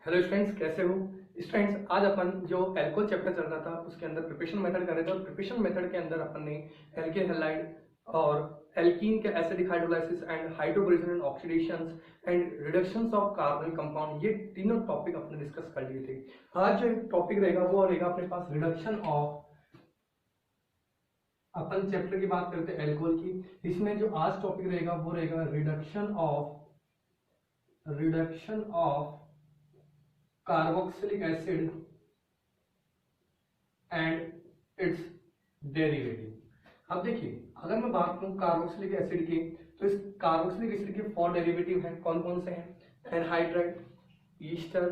Hello students, कैसे हो students. आज अपन जो एल्कोहल चैप्टर चल रहा था उसके अंदर प्रिपरेशन मेथड कर रहे थे और प्रिपरेशन मेथड के अंदर अपन ने एल्केन हैलाइड और एल्कीन के acidic hydrolysis and hydroboration and oxidations and reductions of carbonyl compound, ये तीनों टॉपिक अपने डिस्कस कर लिए थे। आज जो टॉपिक रहेगा वो रहेगा अपने पास रिडक्शन ऑफ, अपन चैप्टर की बात करते हैं एल्कोहल की। इसमें जो आज टॉपिक रहेगा वो रहेगा reduction of carboxylic acid and it's derivative. अब देखिए, अगर मैं बात करूं कार्बोक्सिलिक एसिड की, तो इस कार्बोक्सिलिक एसिड के 4 डेरिवेटिव हैं। कौन कौन से हैं? एनहाइड्राइड, ईस्टर,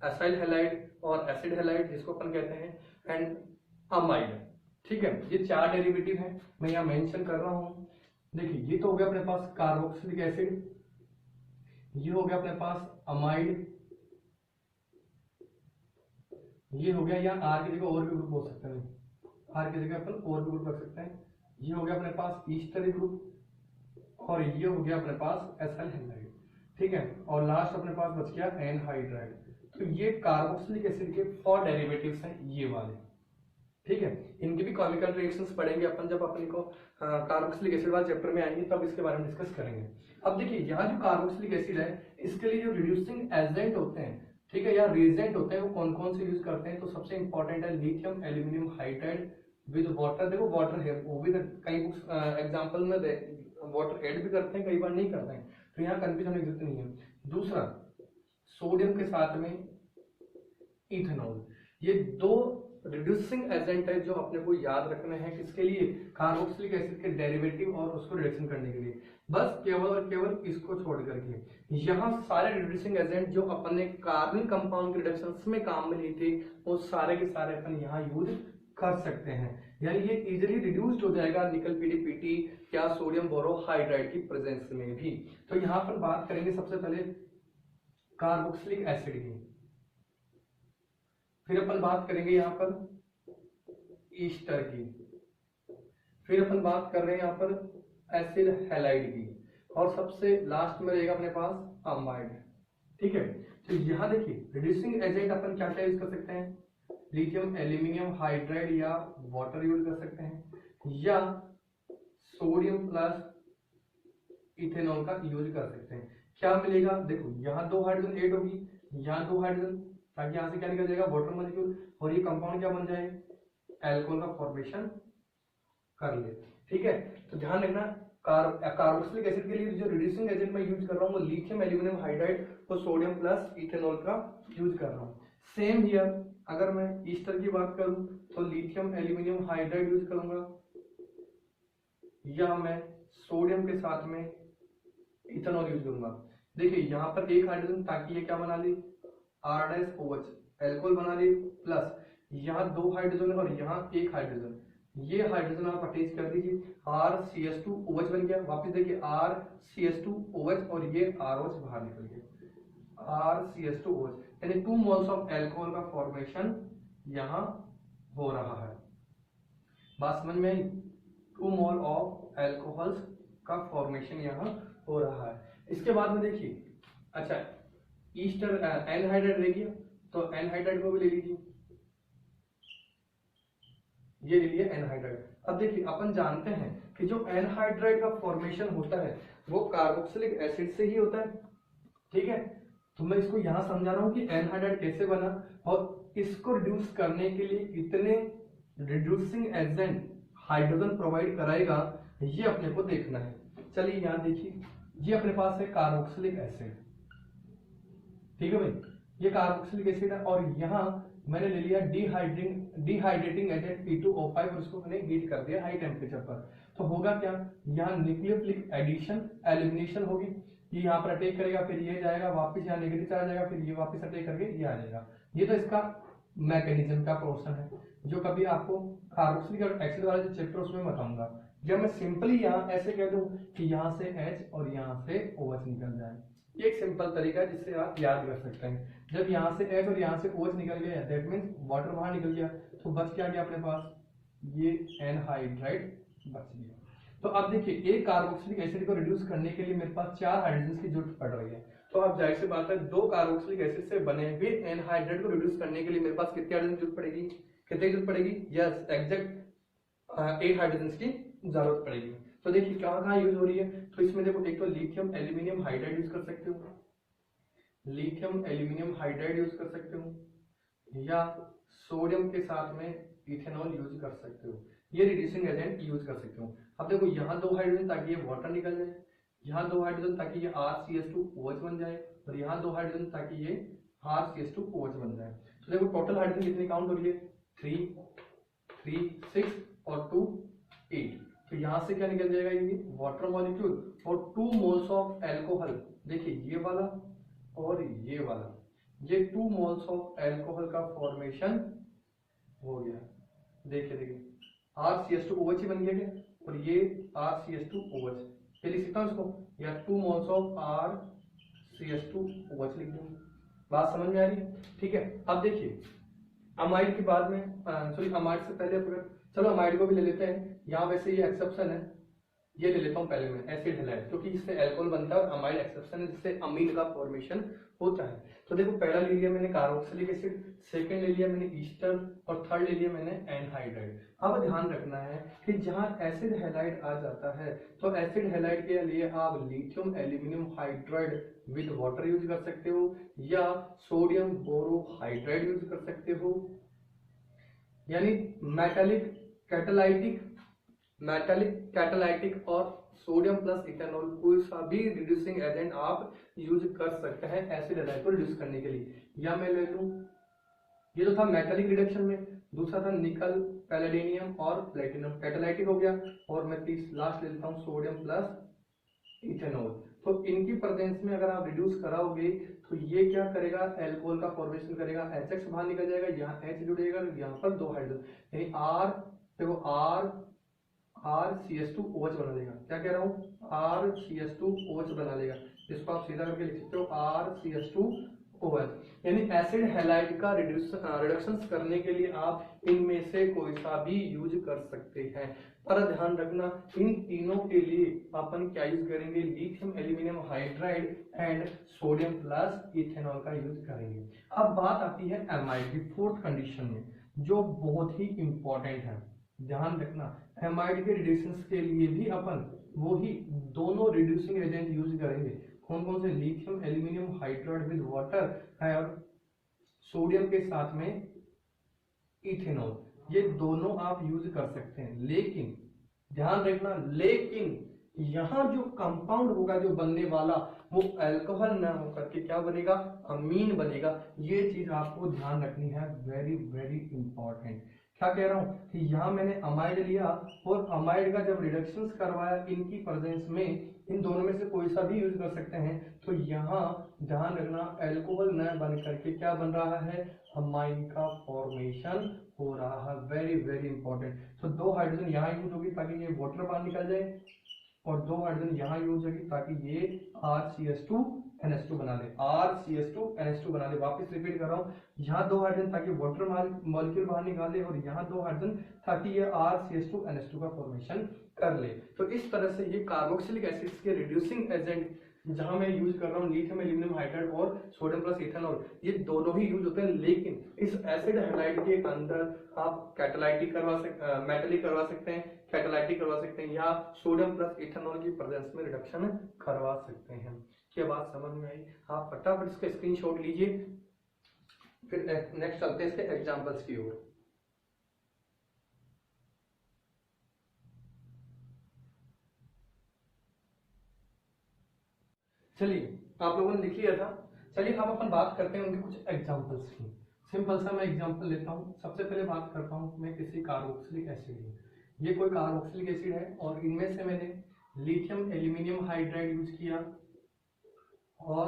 एसाइल हैलाइड और एसिड हैलाइड जिसको अपन कहते हैं, एंड अमाइड। ठीक है, ये 4 डेरिवेटिव हैं, मैं यहाँ मेंशन कर रहा हूं। देखिए, ये तो हो गया अपने पास कार्बोक्सिलिक एसिड, ये हो गया अपने पास अमाइड, ये हो गया, या आर की जगह और भी ग्रुप हो सकता है, आर की जगह अपन और भी ग्रुप रख सकते हैं। ये हो गया अपने पास ईस्टर ग्रुप और ये हो गया अपने पास एसाइल हैलाइड। ठीक है, और लास्ट अपने पास बच गया एनहाइड्राइड। तो ये कार्बोक्सिलिक एसिड के 4 डेरिवेटिव्स हैं, ये वाले। ठीक है, इनके भी केमिकल रिएक्शंस पढ़ेंगे अपन जब अपन को कार्बोक्सिलिक एसिड वाले चैप्टर में आएंगे, तब इसके बारे में डिस्कस करेंगे। अब देखिए, यहाँ जो कार्बोक्सिलिक एसिड है, इसके लिए जो रिड्यूसिंग एजेंट होते हैं, ठीक है, या रिएजेंट होते हैं, वो कौन कौन से यूज करते हैं? तो सबसे इंपॉर्टेंट है lithium aluminium hydride with water. देखो, वाटर है वो भी, कई बुक्स एग्जांपल में वाटर ऐड भी करते हैं, कई बार नहीं करते हैं, तो यहाँ कंफ्यूज होने की जरूरत नहीं है। दूसरा, सोडियम के साथ में इथेनॉल। ये 2 रिड्यूसिंग एजेंट है जो अपने को याद रखने हैं। किसके लिए? कार्बोक्सिलिक एसिड के डेरिवेटिव और उसको रिडक्शन करने के लिए। बस केवल और केवल इसको छोड़ करके यहाँ सारे रिड्यूसिंग एजेंट जो अपन ने कार्बनिक कंपाउंड के रिडक्शंस में काम में लिए थे, वो सारे के सारे अपन यहाँ यूज कर सकते हैं। यानी ये इजीली रिड्यूस्ड हो जाएगा निकल पीडीपीटी या सोडियम बोरोहाइड्राइड की प्रेजेंस में भी। तो यहाँ पर बात करेंगे सबसे पहले कार्बोक्सिलिक एसिड की, फिर अपन बात करेंगे यहाँ पर ईस्टर की, फिर अपन बात कर रहे हैं यहाँ पर एसिड हैलाइड की, और सबसे लास्ट में रहेगा अपने पास अमाइड। ठीक है, तो यहाँ देखिए, रिड्यूसिंग एजेंट अपन क्या क्या यूज कर सकते हैं? लिथियम एल्यूमिनियम हाइड्राइड या वाटर यूज कर सकते हैं, या सोडियम प्लस इथेनॉल का यूज कर सकते हैं। क्या मिलेगा? देखो, यहाँ 2 हाइड्रोजन ऐड होगी, यहाँ 2 हाइड्रोजन, ताकि यहाँ से क्या निकल जाएगा? वाटर मॉलिक्यूल, और ये कंपाउंड क्या बन जाएगा? एल्कोहल का फॉर्मेशन कर ले। ठीक है, तो ध्यान रखना, कार्बोक्सिलिक एसिड के लिए जो रिड्यूसिंग एजेंट मैं यूज कर रहा हूँ वो लिथियम एल्यूमिनियम हाइड्राइड और सोडियम प्लस इथेनॉल का यूज कर रहा हूँ। सेम हियर, अगर मैं ईस्टर की बात करूं तो लिथियम एल्यूमिनियम हाइड्राइड यूज करूंगा, या मैं सोडियम के साथ में इथेनॉल यूज करूंगा। देखिए, यहाँ पर एक हाइड्रोजन, ताकि ये क्या बना ली? R-OH एल्कोहल बना ली, प्लस यहाँ 2 हाइड्रोजन और यहाँ 1 हाइड्रोजन, ये हाइड्रोजन आप अटैच कर दीजिए, RCH2OH बन गया। वापस देखिए, RCH2OH और ये ROH बाहर निकल गया, RCH2OH, यानी 2 मोल्स ऑफ एल्कोहल का फॉर्मेशन यहाँ हो रहा है। बात समझ में आई? 2 मोल ऑफ एल्कोहल्स का फॉर्मेशन यहाँ हो रहा है। इसके बाद में देखिए, अच्छा, ईस्टर एनहाइड्राइड रह गया, तो एनहाइड्राइड को भी ले लीजिए, ये ले लिया एनहाइड्राइड। अब देखिए, अपन जानते हैं कि जो एनहाइड्राइड का फॉर्मेशन होता है वो कार्बोक्सिलिक एसिड से ही होता है। ठीक है, तो मैं इसको यहां समझा रहा हूं कि एनहाइड्राइड कैसे बना, और इसको रिड्यूस करने के लिए कितने रिड्यूसिंग एजेंट हाइड्रोजन प्रोवाइड कराएगा, ये अपने को देखना है। चलिए, यहां देखिए, ये अपने पास है कार्बोक्सिलिक एसिड। ठीक है भाई, ये कार्बोक्सिलिक एसिड है, और यहाँ मैंने ले लिया डिहाइड्रेटिंग एजेंट P2O5 और इसको मैंने हीट कर दिया हाई टेम्परेचर पर। तो होगा क्या? यहाँ न्यूक्लियोफिलिक एडिशन एलिमिनेशन होगी, ये यहाँ पर अटैक करेगा, फिर ये जाएगा वापस यहाँ नेगेटिव चार्ज जाएगा, फिर ये वापस अटैक करके ये आ जाएगा। ये तो इसका मैकेनिज्म का पोर्शन है, जो कभी आपको कार्बोक्सिलिक एसिड वाला जो चैप्टर उसमें बताऊंगा। जब मैं सिंपली यहाँ ऐसे कह दूं कि यहाँ से H और यहाँ से OH निकल जाए, ये एक सिंपल तरीका है जिससे आप याद कर सकते हैं। जब यहाँ से H और यहाँ से OH निकल गया, दैट मींस वाटर बाहर निकल गया, तो बच क्या गया अपने पास? ये एनहाइड्राइड बच गया। तो अब देखिए, एक कार्बोक्सिलिक एसिड को रिड्यूस करने के लिए मेरे पास 4 हाइड्रोजन की जरूरत पड़ रही है, तो आप जाहिर सी बात है दो कार्बोक्सिलिक एसिड से बने हुए एनहाइड्रेट को रिड्यूस करने के लिए मेरे पास कितने हाइड्रोजन की जरूरत पड़ेगी, कितने की जरूरत पड़ेगी, यस एग्जैक्ट 8 हाइड्रोजन की जरूरत पड़ेगी। तो देखिए कहाँ कहाँ यूज हो रही है, तो इसमें देखो एक तो लिथियम एल्यूमिनियम हाइड्राइड यूज कर सकते हो, लिथियम एल्यूमिनियम हाइड्राइड यूज कर सकते हो, या सोडियम के साथ में इथेनॉल यूज कर सकते हो, ये रिड्यूसिंग एजेंट यूज कर सकते हो। अब देखो यहाँ 2 हाइड्रोजन ताकि ये वाटर निकल जाए, यहाँ 2 हाइड्रोजन ताकि ये RCH2OH बन जाए, और यहाँ 2 हाइड्रोजन ताकि ये RCH2OH बन जाए। तो देखो टोटल हाइड्रोजन कितनी काउंट हो रही है, 3 3 6 और 2 8। तो यहाँ से क्या निकल जाएगा, ये वाटर मॉलिक्यूल और 2 मोल्स ऑफ एल्कोहल, देखिए ये वाला और ये वाला, ये 2 मोल्स ऑफ एल्कोहल का फॉर्मेशन हो गया। देखिए देखिए RCH2OH ही बन गया क्या, और ये RCH2OH, ये लिख सकता हूँ इसको, या 2 मोल्स ऑफ RCH2OH लिख दूँ। बात समझ में आ रही है, ठीक है। अब देखिए अमाइड के बाद में सॉरी अमाइड से पहले चलो अमाइड को भी ले लेते हैं। यहाँ वैसे ये एक्सेप्शन है, ये ले लेता हूँ पहले में एसिड हैलाइड, क्योंकि इससे अल्कोहल बनता है और अमाइड एक्सेप्शन है जिससे अमीन का फॉर्मेशन होता है। तो देखो पहला ले लिया मैंने कार्बोक्सिलिक एसिड, सेकंड ले लिया मैंने ईस्टर, और थर्ड ले लिया मैंने एनहाइड्राइड। अब ध्यान रखना है कि जहाँ एसिड हैलाइड आ जाता है तो एसिड हैलाइड के लिए आप lithium aluminium hydride with water use कर सकते हो, या सोडियम बोरोहाइड्राइड यूज कर सकते हो, यानी मेटालिक कैटालाइटिक और सोडियम प्लस इथेनॉल कोई सा भी रिड्यूसिंग एजेंट आप यूज कर सकते हैं एसिड हैलाइड को रिड्यूस करने के लिए। या मैं ले लूं, ये जो था मेटालिक रिडक्शन में, दूसरा था निकल पैलेडिनियम और प्लेटिनम, कैटालाइटिक हो गया, और मैं लास्ट ले लेता हूँ सोडियम प्लस इथेनॉल। तो इनकी प्रेजेंस में अगर आप रिड्यूस कराओगे तो ये क्या करेगा, एल्कोहल का फॉर्मेशन करेगा, HX बाहर निकल जाएगा, यहाँ H जुड़ेगा, यहाँ पर 2 हाइड्रोजन, यानी R देखो RCH2OH बना देगा। क्या कह रहा हूँ, RCH2OH बना लेगा, इसको आप सीधा करके लिख सकते हो RCH2OH। यानी एसिड हैलाइड का रिडक्शन करने के लिए आप इनमें से कोई सा भी यूज कर सकते हैं, पर ध्यान रखना इन तीनों के लिए अपन क्या यूज करेंगे, lithium aluminium hydride and sodium plus ethanol का यूज करेंगे। अब बात आती है एमाइड की फोर्थ कंडीशन में, जो बहुत ही इंपॉर्टेंट है। ध्यान रखना एमाइड के रिड्यूसेंस के लिए भी अपन वही दोनों रिड्यूसिंग एजेंट यूज करेंगे। कौन कौन से, lithium aluminium hydride with water और सोडियम के साथ में इथेनॉल, ये दोनों आप यूज कर सकते हैं। लेकिन ध्यान रखना, लेकिन यहाँ जो कंपाउंड होगा जो बनने वाला वो अल्कोहल ना होकर के क्या बनेगा, अमीन बनेगा। ये चीज आपको ध्यान रखनी है, वेरी वेरी इंपॉर्टेंट। क्या कह रहा हूं कि यहाँ मैंने अमाइड लिया और अमाइड का जब रिडक्शन करवाया इनकी प्रेजेंस में, इन दोनों में से कोई सा भी यूज कर सकते हैं। तो यहाँ ध्यान रखना अल्कोहल न बन करके क्या बन रहा है, अमाइन का फॉर्मेशन हो रहा है, वेरी वेरी इंपॉर्टेंट। तो 2 हाइड्रोजन यहाँ यूज होगी ताकि ये वाटर बाहर निकल जाए, और 2 हाइड्रोजन यहाँ यूज होगी ताकि ये RCH2NH2 बना ले, RCH2NH2 बना ले। वापस रिपीट कर रहा हूँ, यहाँ 2 हाइड्रोजन ताकि वाटर मॉलिक्यूल बाहर निकाले, और यहाँ 2 हाइड्रोजन ताकि ये RCH2NH2 का फॉर्मेशन कर ले। तो इस तरह से ये कार्बोक्सिलिक एसिड्स के रिड्यूसिंग एजेंट जहां मैं यूज कर रहा हूँ लिथियम एल्यूमिनियम हाइड्राइड और सोडियम प्लस इथेनॉल, ये दोनों ही यूज होते हैं। लेकिन इस एसिड हैलाइड के अंदर आप कैटालाइटिक करवा सकते, मेटालिक करवा सकते हैं, कैटालाइटिक करवा सकते हैं, या सोडियम प्लस इथेनॉल की प्रेजेंस में रिडक्शन करवा सकते हैं। क्या बात समझ में आई? आप फटाफट इसका स्क्रीनशॉट लीजिए, फिर नेक्स्ट चलते हैं इसके एग्जांपल्स की ओर। चलिए आप लोगों ने लिख लिया था, चलिए अब अपन बात करते हैं उनके कुछ एग्जांपल्स की। सिंपल सा मैं एग्जांपल लेता हूँ। सबसे पहले बात करता हूँ मैं किसी कार्बोक्सिलिक एसिड की। ये कोई कार्बोक्सिलिक एसिड है और इनमें से मैंने लिथियम एल्यूमिनियम हाइड्राइड यूज किया, और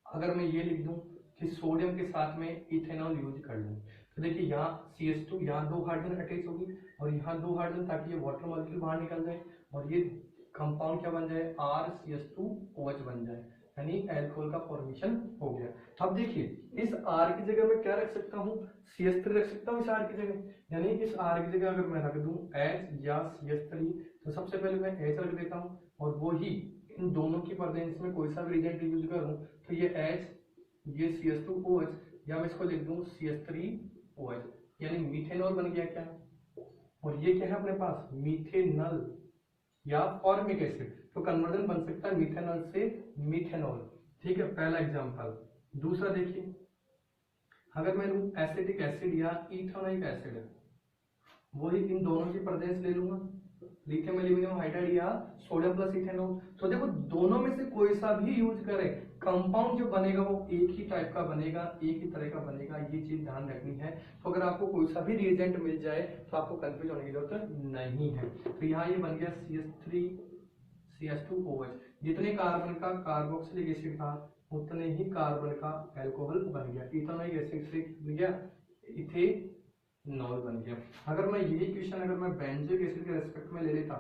अगर मैं ये लिख दूं कि सोडियम के साथ में इथेनॉल यूज कर लूं, तो देखिए यहाँ CH2, यहाँ 2 हाइड्रोजन अटैच होगी, और यहाँ 2 हाइड्रोजन ताकि ये वाटर मॉलिक्यूल बाहर निकल जाए, और ये कंपाउंड क्या बन जाए, RCH2OH बन जाए, यानी अल्कोहल का फॉर्मेशन हो गया। अब देखिए इस R की जगह मैं क्या रख सकता हूँ, CH3 रख सकता हूँ इस R की जगह, यानी इस R की जगह अगर मैं रख दूं H या CH3, तो सबसे पहले मैं H रख देता हूँ, और वो ही इन दोनों की प्रेजेंस में कोई सा भी रिएजेंट यूज करूं तो ये H, ये CH2OH, या मैं इसको लिख दूं CH3OH, यानी मिथेनॉल बन गया क्या, और ये क्या है अपने पास मिथेनल या फॉर्मिक एसिड, तो कन्वर्जन बन सकता है मिथेनॉल से मिथेनॉल। ठीक है, पहला एग्जांपल। दूसरा देखिए, अगर मैं लूं एसिटिक एसिड या इथेनोइक एसिड, वही इन दोनों की प्रेजेंस ले लूंगा, लिथियम एल्यूमिनियम हाइड्राइड या सोडियम प्लस इथेनॉल, तो देखो दोनों में से कोई सा भी यूज करें, कंपाउंड जो बनेगा वो एक ही टाइप का बनेगा, एक ही तरह का बनेगा, ये चीज ध्यान रखनी है। तो अगर आपको कोई सा भी रिएजेंट मिल जाए तो आपको कंफ्यूज होने की जरूरत नहीं है। तो यहाँ ये बन गया CH3 CH2OH, जितने कार्बन का कार्बोक्सिलिक एसिड था उतने ही कार्बन का एल्कोहल बन गया, इथेनोइक एसिड से बन गया इथेनॉल बन गया। अगर मैं यही क्वेश्चन अगर मैं बेंजोइक एसिड के रेस्पेक्ट में ले लेता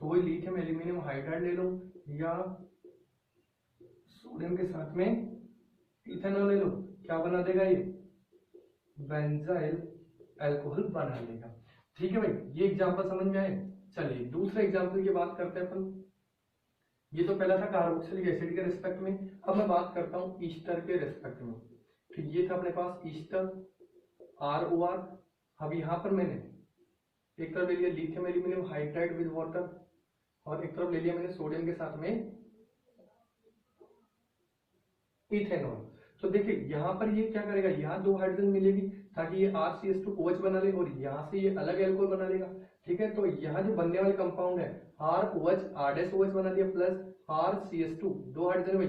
तो वही लिथियम एल्यूमिनियम हाइड्राइड ले लो या सोडियम के साथ में इथेनॉल ले लो, क्या बना देगा ये बेंजाइल अल्कोहल बना लेगा। ठीक है भाई, ये एग्जांपल समझ में आए। चलिए दूसरे एग्जांपल की बात करते हैं अपन। ये तो पहला था कार्बोक्सिलिक एसिड के रिस्पेक्ट में, अब मैं बात करता हूं ईस्टर के रिस्पेक्ट में। तो ये था अपने पास ईस्टर ROR। अब यहां पर मैंने एक तरफ ले लिया lithium aluminium hydride with water और एक तरफ ले लिया मैंने सोडियम के साथ में इथेनॉल। तो देखिए यहाँ पर ये क्या करेगा, यहाँ दो हाइड्रोजन मिलेगी ताकि ये RCH2OH बना ले और यहाँ से ये अलग एल्कोहल बना लेगा। ठीक है, तो यहाँ जो बनने वाले कंपाउंड है ROH R-OH बना दिया प्लस RCH2, दो हाइड्रोजन में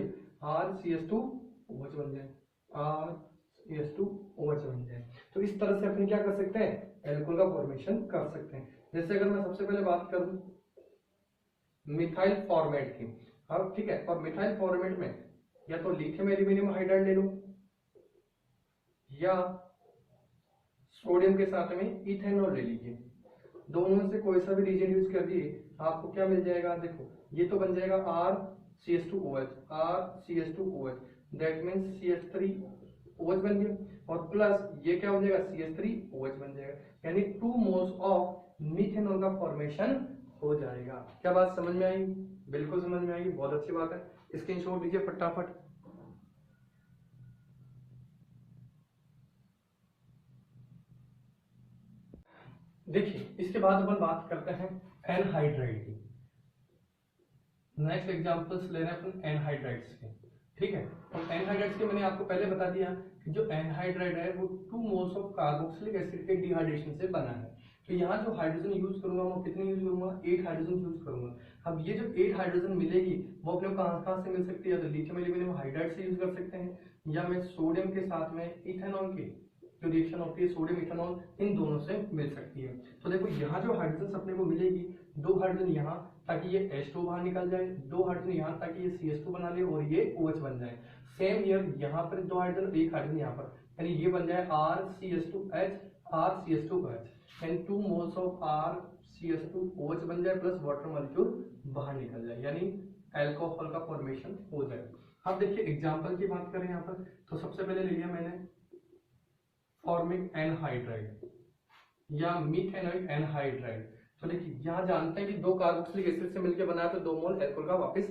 RCH2OH बन जाए, RCH2OH बन जाए। तो इस तरह से अपन क्या कर सकते हैं, एल्कोहल का फॉर्मेशन कर सकते हैं। जैसे अगर मैं सबसे पहले बात करूं मिथाइल फॉर्मेट की, अब ठीक है, और मिथाइल फॉर्मेट में या तो लिथियम एल्यूमिनियम हाइड्राइड ले लो या सोडियम के साथ में इथेनॉल ले लीजिए, दोनों में से कोई सा भी रिएजेंट यूज कर दिए आपको क्या मिल जाएगा, देखो ये तो बन जाएगा RCH2OH, दैट मींस CH3OH बन गया और प्लस ये क्या हो जाएगा CH3OH बन जाएगा, यानी 2 मोल्स ऑफ मिथेनॉल का फॉर्मेशन हो जाएगा। क्या बात समझ में आई? बिल्कुल समझ में आएगी, बहुत अच्छी बात है। स्क्रीनशॉट लीजिए फटाफट। देखिए इसके बाद अपन बात करते हैं एनहाइड्राइड की। नेक्स्ट एग्जांपल्स ले रहे हैं अपन एनहाइड्राइड्स के। ठीक है, और एनहाइड्राइड्स के मैंने आपको पहले बता दिया कि जो एनहाइड्राइड है वो 2 मोल्स ऑफ कार्बोक्सिलिक एसिड के डिहाइड्रेशन से बना है। तो यहाँ जो हाइड्रोजन यूज करूंगा वो कितने यूज करूंगा, 8 हाइड्रोजन यूज करूंगा। अब ये जो 8 हाइड्रोजन मिलेगी वो अपने को कहाँ से मिल सकती है, तो लिथियम एल्यूमिनियम हाइड्राइड से यूज कर सकते हैं या मैं सोडियम के साथ में इथेनॉल की जो रिएक्शन होती है सोडियम इथेनॉल, इन दोनों से मिल सकती है। तो देखो यहाँ जो हाइड्रोजन अपने को मिलेगी, 2 हाइड्रोजन यहाँ ताकि ये H2 बाहर निकल जाए, 2 हाइड्रोजन यहाँ ताकि ये CH2 बना ले और ये OH बन जाए। सेम ईयर यहाँ पर 2 हाइड्रोजन, 1 हाइड्रोजन यहाँ पर, यानी ये बन जाए RCH2H RCH2OH, यानी 2 मोल्स ऑफ RCH2OH बन जाए प्लस वाटर मॉलिक्यूल बाहर निकल जाए, यानी अल्कोहल का फॉर्मेशन हो जाए। अब देखिए एग्जाम्पल की बात करें यहाँ पर, तो सबसे पहले ले लिया मैंने फॉर्मिक एनहाइड्राइड या मिथेनॉइक एनहाइड्राइड। तो देखिए यहाँ जानते हैं कि 2 कार्बोक्सिलिक एसिड से मिलकर बना है तो 2 मोल एल्कोहल का वापस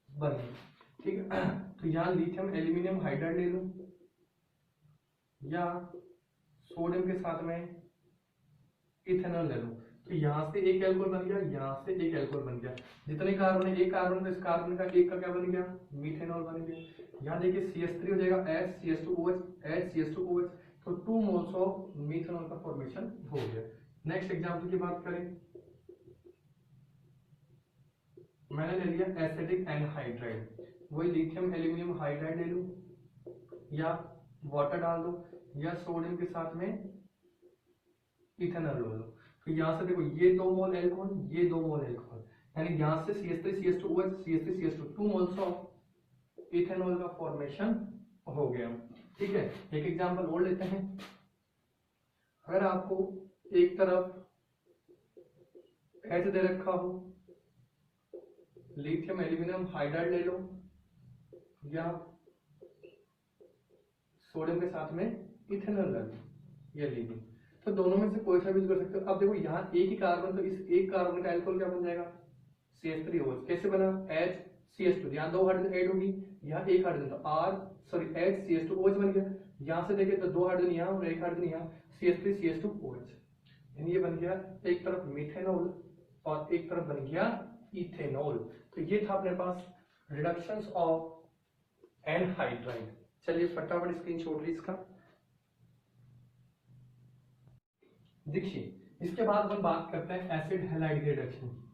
बन गया। ठीक है, तो यहाँ लिथियम एल्यूमिनियम हाइड्राइड ले लूं या सोडियम के साथ में इथेनॉल ले लूं, तो यहाँ से एक एल्कोहल बन गया, यहाँ से एक एल्कोहल बन गया। जितने कार्बन है, एक कार्बन तो इस कार्बन का एक का क्या बन गया, मिथेनॉल बन गया। यहाँ देखिए CH3 हो जाएगा HCH2OH, तो 2 मोल्स ऑफ मिथेनॉल का फॉर्मेशन हो गया। नेक्स्ट एग्जांपल की बात करें, मैंने ले लिया एसिडिक एनहाइड्राइड, वही लिथियम एल्यूमिनियम हाइड्राइड ले लूं या वाटर डाल दो या सोडियम के साथ में इथेनॉल ले लो। तो यहाँ से देखो ये 2 मोल एल्कोहल, ये 2 मोल एल्कोहल, यानी यहाँ से CH3 CH2OH CH3 CH2, 2 moles of ethanol का फॉर्मेशन हो गया। ठीक है, एक एग्जांपल और लेते हैं। अगर आपको एक तरफ H दे रखा हो, लिथियम एल्यूमिनियम हाइड्राइड ले लो या सोडियम के साथ में इथेनॉल ले लो, ये लीजिए, तो दोनों में से कोई सा भी यूज कर सकते हो। अब देखो यहाँ एक ही कार्बन, तो इस एक कार्बन का एल्कोहल क्या बन जाएगा CH3OH कैसे बना, HCH2, यहाँ 2 हाइड्रोजन ऐड होगी, यहाँ 1 हाइड्रोजन, तो HCH2OH बन गया। यहाँ से देखें तो 2 हाइड्रोजन यहाँ और 1 हाइड्रोजन यहाँ, CH3CH2OH, यानी ये बन गया एक तरफ मिथेनॉल और एक तरफ बन गया इथेनॉल। तो ये था अपने पास रिडक्शंस ऑफ एनहाइड्राइड। चलिए फटाफट स्क्रीनशॉट ली इसका। देखिए इसके बाद हम बात करते हैं एसिड हैलाइड के रिडक्शन की।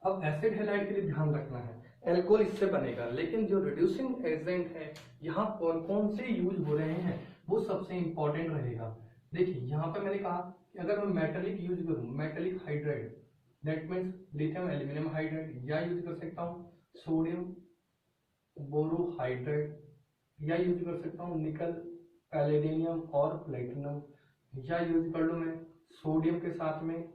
अब एसिड हैलाइड के लिए ध्यान रखना है, एल्कोहल इससे बनेगा, लेकिन जो रिड्यूसिंग एजेंट है यहाँ कौन कौन से यूज हो रहे हैं वो सबसे इंपॉर्टेंट रहेगा। देखिए यहाँ पे मैंने कहा कि अगर मैं मेटेलिक यूज करूँ, metallic hydride, that means lithium aluminium hydride, या यूज कर सकता हूँ सोडियम बोरोहाइड्राइड, या यूज कर सकता हूँ निकल पैलेडियम और प्लेटिनम, या यूज कर लूँ मैं सोडियम के साथ में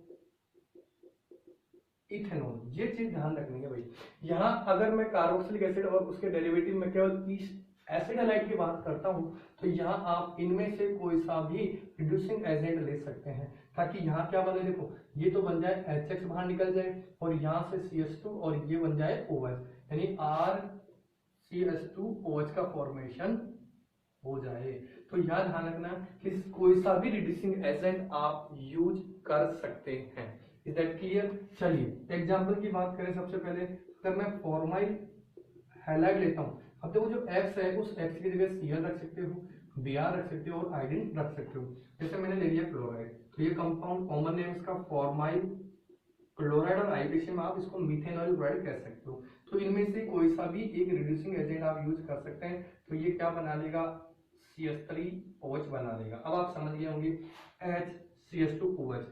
इथेनॉल। ये चीज ध्यान रखनी है भाई। यहाँ अगर मैं कार्बोक्सिलिक एसिड और उसके डेरिवेटिव में केवल इस एसिड हैलाइड की बात करता हूँ, तो यहाँ आप इनमें से कोई सा भी रिड्यूसिंग एजेंट ले सकते हैं, ताकि यहाँ क्या बने, देखो ये तो बन जाए HX बाहर निकल जाए और यहाँ से CH2 और ये बन जाए OH, यानी RCH2OH का फॉर्मेशन हो जाए। तो यहाँ ध्यान रखना कि कोई सा भी रिड्यूसिंग एजेंट आप यूज कर सकते हैं। Is that clear? चलिए एग्जांपल की बात करें, सबसे पहले अगर मैं फॉर्माइल हैलाइड लेता हूँ, अब देखो जो X है उस X की जगह Cl रख सकते हो, Br रख सकते हो और आयोडीन रख सकते हो। जैसे मैंने ले लिया क्लोराइड, तो ये कंपाउंड कॉमन नेम इसका फॉर्माइल क्लोराइड और आईपीसी में आप इसको मिथेनॉल क्लोराइड कह सकते हो। तो इनमें से कोई सा भी एक रिड्यूसिंग एजेंट आप यूज कर सकते हैं। तो ये क्या बना लेगा, CH3OH बना लेगा। अब आप समझ गए होंगे HCH2OH,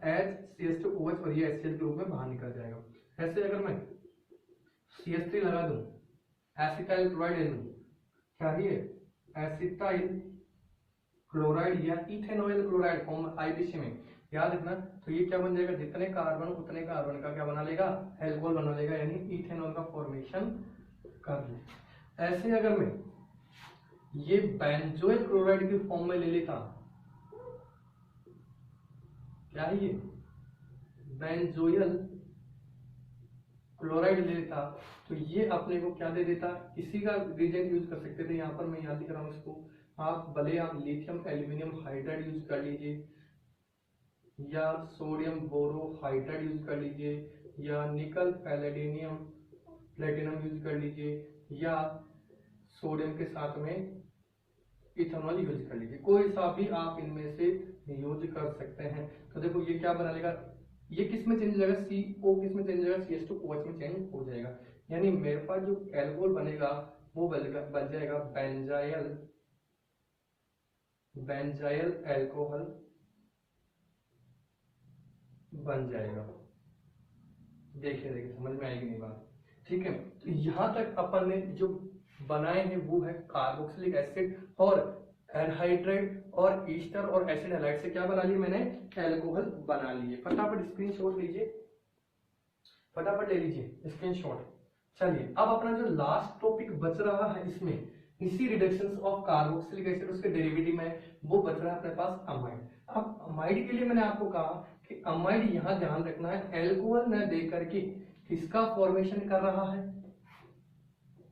HCH2OH और ये HCl के रूप में बाहर निकल जाएगा। ऐसे अगर मैं CH3 लगा दूं, एसिटाइल क्लोराइड ले लूं, क्या ये एसिटाइल क्लोराइड या इथेनॉइल क्लोराइड फॉर्म आईपीसी में, याद रखना। तो ये क्या बन जाएगा, जितने कार्बन उतने कार्बन का क्या बना लेगा, एल्कोहल बना लेगा, यानी इथेनॉल का फॉर्मेशन कर ले। ऐसे अगर मैं ये बेंजोइल क्लोराइड की फॉर्म में ले लेता, क्या है ये बेंजोइल क्लोराइड ले लेता, तो ये अपने को क्या दे देता, इसी का रिएजेंट यूज कर सकते थे। यहाँ पर मैं याद लिख रहा हूँ इसको, आप भले आप लिथियम एल्यूमिनियम हाइड्राइड यूज कर लीजिए, या सोडियम बोरोहाइड्राइड यूज कर लीजिए, या निकल पैलेडियम प्लेटिनम यूज कर लीजिए, या सोडियम के साथ में इथेनॉल यूज कर लीजिए। कोई सा भी आप इनमें से यूज कर सकते हैं। तो देखो ये क्या बना लेगा, ये किस में चेंज हो जाएगा, CO किस में चेंज हो जाएगा, CH2OH में चेंज हो जाएगा। यानी मेरे पास जो एल्कोहल बनेगा वो बन जाएगा बेंजाइल एल्कोहल बन जाएगा। देखिए देखिए समझ में आएगी नहीं बात, ठीक है। तो यहाँ तक अपन ने जो बनाए हैं वो है कार्बोक्सिलिक एसिड और एनहाइड्राइड और ईस्टर और एसिड हैलाइड से क्या बना लिया मैंने, एल्कोहल बना लिए। फटाफट स्क्रीनशॉट लीजिए, फटाफट ले लीजिए स्क्रीनशॉट। चलिए अब अपना जो लास्ट टॉपिक बच रहा है इसमें, इसी रिडक्शंस ऑफ कार्बोक्सिलिक एसिड उसके डेरिवेटिव में, वो बच रहा है अपने पास अमाइड। अब अमाइड के लिए मैंने आपको कहा कि अमाइड यहाँ ध्यान रखना है, एल्कोहल न दे करके किसका फॉर्मेशन कर रहा है,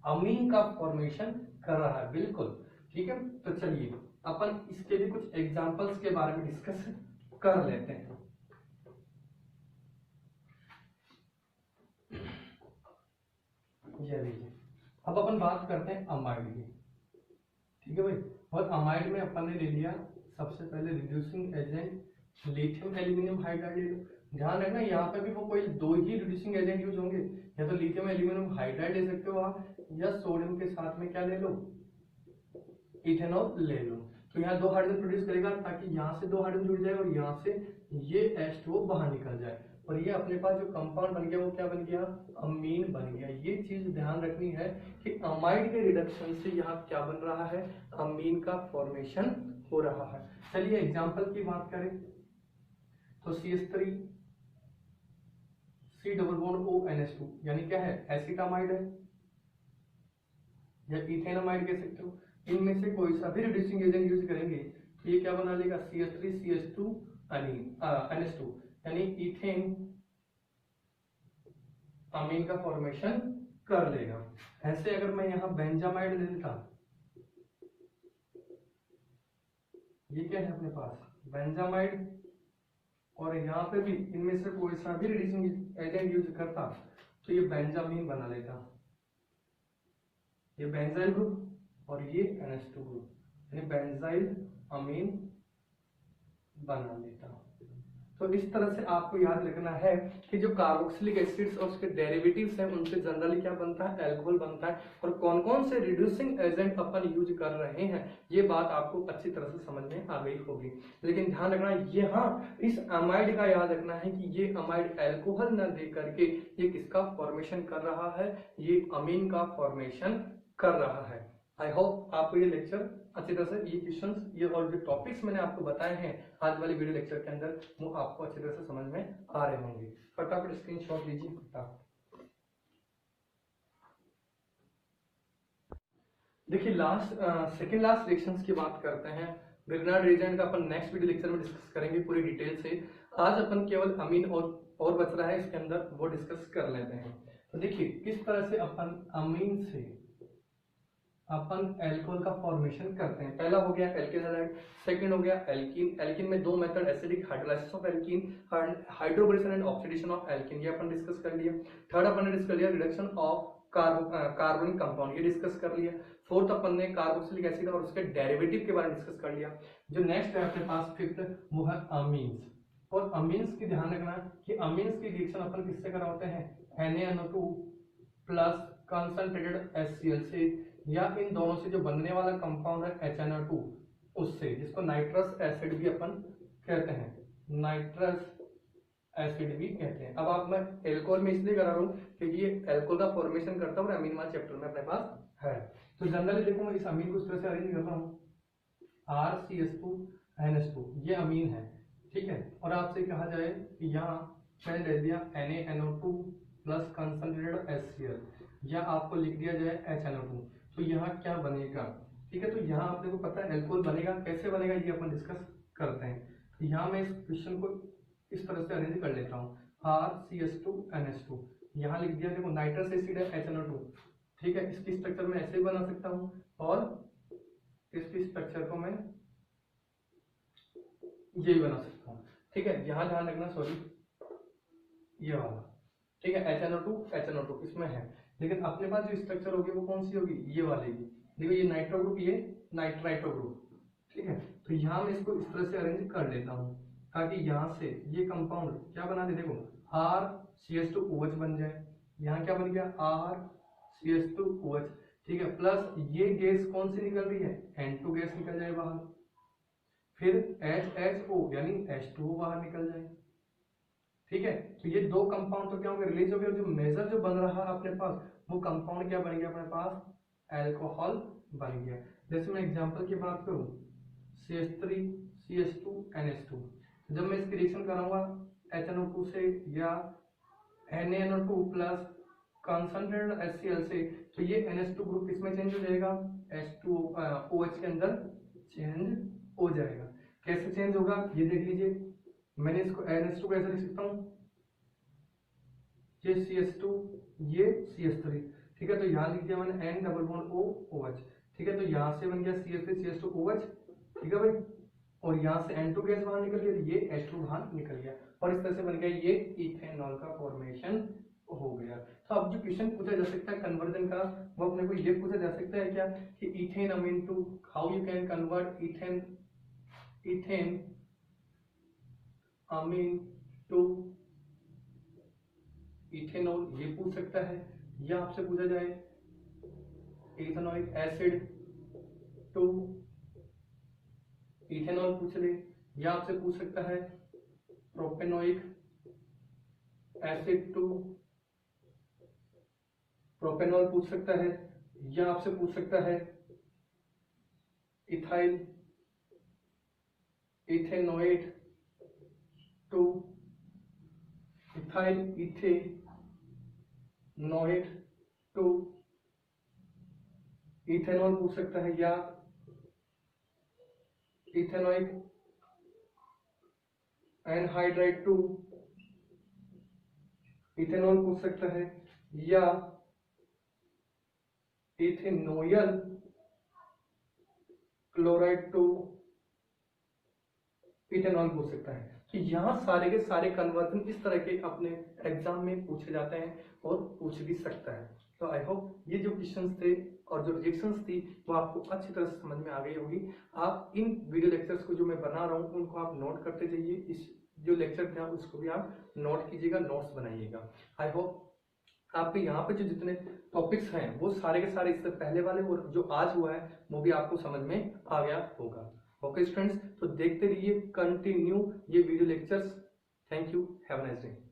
अमीन का फॉर्मेशन कर रहा है, बिल्कुल ठीक है। तो चलिए अपन इसके लिए कुछ एग्जांपल्स के बारे में डिस्कस कर लेते हैं। ये लीजिए, अब अपन बात करते हैं अमाइड की, ठीक है भाई। और अमाइड में अपन ने ले लिया सबसे पहले reducing agent lithium aluminium hydride ले लो। ध्यान रखना यहाँ पे भी वो कोई दो ही रिड्यूसिंग एजेंट यूज होंगे, या तो लिथियम एल्यूमिनियम हाइड्राइड ले सकते हो आप, या सोडियम के साथ में क्या ले लो, इथेनॉल ले लो। तो यहाँ 2 हाइड्रोजन प्रोड्यूस करेगा, ताकि यहाँ से 2 हाइड्रोजन जुड़ जाए और यहाँ से ये H2O बाहर निकल जाए, और ये अपने पास जो कंपाउंड बन गया वो क्या बन गया, अमीन बन गया। ये चीज ध्यान रखनी है कि अमाइड के रिडक्शन से यहाँ क्या बन रहा है, अमीन का फॉर्मेशन हो रहा है। चलिए एग्जांपल की बात करें तो CH3 C double bond ONH2, यानी क्या है, एसिटामाइड है या इथेनामाइड कह सकते हो। इनमें से कोई सा भी रिड्यूसिंग एजेंट यूज करेंगे तो ये क्या बना लेगा, CH3 CH2 NH2, यानी इथेन अमीन का फॉर्मेशन कर लेगा। ऐसे अगर मैं यहाँ बेंजामाइड ले लेता, ये क्या है अपने पास बेंजामाइड, और यहाँ पे भी इनमें से कोई सा भी रिड्यूसिंग एजेंट यूज करता तो ये बेंजामीन बना लेता, ये बेंजाइल ग्रुप और ये NH2 ग्रुप, यानी बेंजाइल अमीन बना लेता। तो इस तरह से आपको याद रखना है कि जो कार्बोक्सिलिक एसिड्स और उसके डेरिवेटिव्स हैं उनसे जनरली क्या बनता है, अल्कोहल बनता है, और कौन कौन से रिड्यूसिंग एजेंट अपन यूज कर रहे हैं ये बात आपको अच्छी तरह से समझ में आ गई होगी। लेकिन ध्यान रखना ये, हाँ, इस अमाइड का याद रखना है कि ये अमाइड अल्कोहल न दे करके ये किसका फॉर्मेशन कर रहा है, ये अमीन का फॉर्मेशन कर रहा है। आई होप आपको ये लेक्चर अच्छी तरह से, ये क्वेश्चंस, ये और जो टॉपिक्स मैंने आपको बताए हैं आज वाली वीडियो लेक्चर के अंदर, वो आपको अच्छी तरह से समझ में आ रहे होंगे। फटाफट स्क्रीनशॉट लीजिए फटाफट। देखिए सेकंड लास्ट रिएक्शंस की बात करते हैं। ग्रिग्नार्ड रिएजेंट का अपन नेक्स्ट वीडियो लेक्चर में डिस्कस करेंगे पूरी डिटेल से। आज अपन केवल अमीन और बच रहा है इसके अंदर, वो डिस्कस कर लेते हैं। तो देखिए किस तरह से अपन अमीन से अपन एल्कोहल का फॉर्मेशन करते हैं। पहला हो गया एल्किल हैलाइड, सेकंड हो गया एल्कीन। एल्कीन में दो method, acidic hydrolysis of alkene, hydroboration and oxidation of alkene, ये अपन डिस्कस कर लिया। थर्ड अपन ने डिस्कस कर लिया रिडक्शन ऑफ कार्बोनिक कंपाउंड, ये डिस्कस कर लिया। फोर्थ अपन ने कार्बोक्सिलिक एसिड और उसके डेरिवेटिव के बारे में डिस्कस कर लिया। जो नेक्स्ट है अपने पास फिफ्थ, वो है अमीन्स। और अमीन्स की ध्यान रखना कि अमीन्स की रिएक्शन अपन किससे कराते हैं, NaNO2 प्लस कंसंट्रेटेड HCl से, या इन दोनों से जो बनने वाला कंपाउंड है HNO2 उससे, जिसको नाइट्रस एसिड भी अपन कहते हैं, नाइट्रस एसिड भी कहते हैं। अब आप मैं एल्कोहल में इसलिए करा रहा हूँ क्योंकि ये एल्कोहल का फॉर्मेशन करता हूँ और अमीन वाला चैप्टर में अपने पास है। तो जनरली देखो मैं इस अमीन को इस तरह से अरेंज कर रहा हूँ, RCH2NH2 ये अमीन है, ठीक है। और आपसे कहा जाए कि यहाँ मैंने दे दिया NaNO2 प्लस कंसंट्रेटेड HCl, या आपको लिख दिया जाए HNO2, तो यहाँ क्या बनेगा, ठीक है। तो यहाँ आपने को पता है एल्कोहल बनेगा, कैसे बनेगा ये अपन डिस्कस करते हैं। तो यहाँ मैं इस क्वेश्चन को इस तरह से अरेंज कर लेता हूँ, RCH2NH2, यहाँ लिख दिया देखो नाइट्रस एसिड है HNO2, ठीक है। इसकी स्ट्रक्चर मैं ऐसे ही बना सकता हूँ, और इसकी स्ट्रक्चर को मैं यही बना सकता हूँ, ठीक है। यहाँ ध्यान रखना, सॉरी ये वाला, ठीक है, HNO2 इसमें है, लेकिन अपने पास जो स्ट्रक्चर होगी वो कौन सी होगी, ये वाली। देखो ये नाइट्रो ग्रुप, ये नाइट्राइट्रो ग्रुप, ठीक है। तो यहाँ मैं इसको इस तरह से अरेंज कर लेता हूँ ताकि यहाँ से ये कंपाउंड क्या बना दे, देखो RCH2OH बन जाए। यहाँ क्या बन गया, RCH2OH, ठीक है। प्लस ये गैस कौन सी निकल रही है, N2 गैस निकल जाए बाहर, फिर HHO यानी H2O बाहर निकल जाए, ठीक है। तो ये दो कंपाउंड तो क्या हो गए, रिलीज हो गए। जो मेजर जो बन रहा है अपने पास वो कंपाउंड क्या बन गया अपने पास, अल्कोहल बन गया। जैसे मैं एग्जांपल की बात करूं, CH3CH2NH2, जब मैं इसकी रिएक्शन कराऊंगा HNO2 से या NaNO2 प्लस कंसंट्रेटेड HCl से, तो ये NH2 ग्रुप किसमें चेंज हो जाएगा, H2OH के अंदर चेंज हो जाएगा। कैसे चेंज होगा ये देख लीजिए, मैंने इसको NH2 कैसे लिख सकता हूँ, ये CH2 ये CH3, ठीक है। तो यहाँ लिख दिया मैंने N डबल बॉन्ड OH, ठीक है। तो यहाँ से बन गया CH3 CH2OH, ठीक है भाई, और यहाँ से N2 गैस बाहर निकल गया, ये H2 बाहर निकल गया, और इस तरह से बन गया ये इथेनॉल का फॉर्मेशन हो गया। तो अब जो क्वेश्चन पूछा जा सकता है कन्वर्जन का, वो अपने को ये पूछा जा सकता है क्या कि ethanamine to, how you can convert ethanamine to ethanol, ये पूछ सकता है। या आपसे पूछा जाए इथेनॉइक एसिड टू इथेनॉल पूछ ले, या आपसे पूछ सकता है प्रोपेनोइक एसिड टू प्रोपेनॉल पूछ सकता है, या आपसे पूछ सकता है ethyl ethanoate to ethyl ethanoate to ethanol पूछ सकता है, या इथेनोइक एनहाइड्राइड टू इथेनॉल पूछ सकता है, या इथेनोयल क्लोराइड टू इथेनॉल पूछ सकता है। कि यहाँ सारे के सारे कन्वर्जन इस तरह के अपने एग्जाम में पूछे जाते हैं और पूछ भी सकता है। तो आई होप ये जो क्वेश्चंस थे और जो रिएक्शंस थी वो आपको अच्छी तरह से समझ में आ गई होगी। आप इन वीडियो लेक्चर्स को जो मैं बना रहा हूँ उनको आप नोट करते जाइए, इस जो लेक्चर था उसको भी आप नोट कीजिएगा, नोट्स बनाइएगा। आई होप आपके यहाँ पे जो जितने टॉपिक्स हैं वो सारे के सारे इससे पहले वाले और जो आज हुआ है वो भी आपको समझ में आ गया होगा। ओके स्टूडेंट्स, तो देखते रहिए कंटिन्यू ये video lectures. Thank you, have a nice day.